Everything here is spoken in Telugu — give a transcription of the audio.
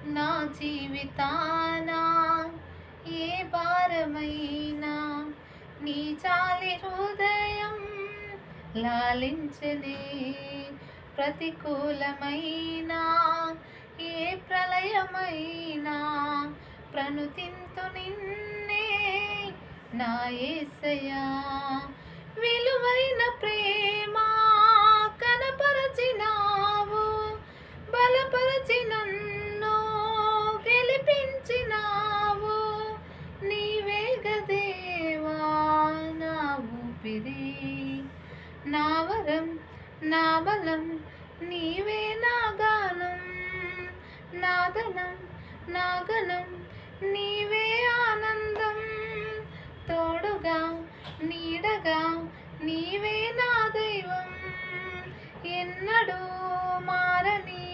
నా జీవితాన ఏ భారమైనా నీ చాలి హృదయం లాలించనే. ప్రతికూలమైన ఏ ప్రళయమైనా ప్రణుతింతు నిన్నే నా యేసయ్యా. విలువైన ప్రేమ కనపరచినావు, బలపరచి నన్ను గెలిపించినావు. నీవే గదేవా నా ఊపిరి, నా వరం, నా బలం, నీవే నా గానం, నా ధనం, నా గణం, నీవే ఆనందం. తోడుగా నీడగా నీవే నా దైవం, ఎన్నడూ మారని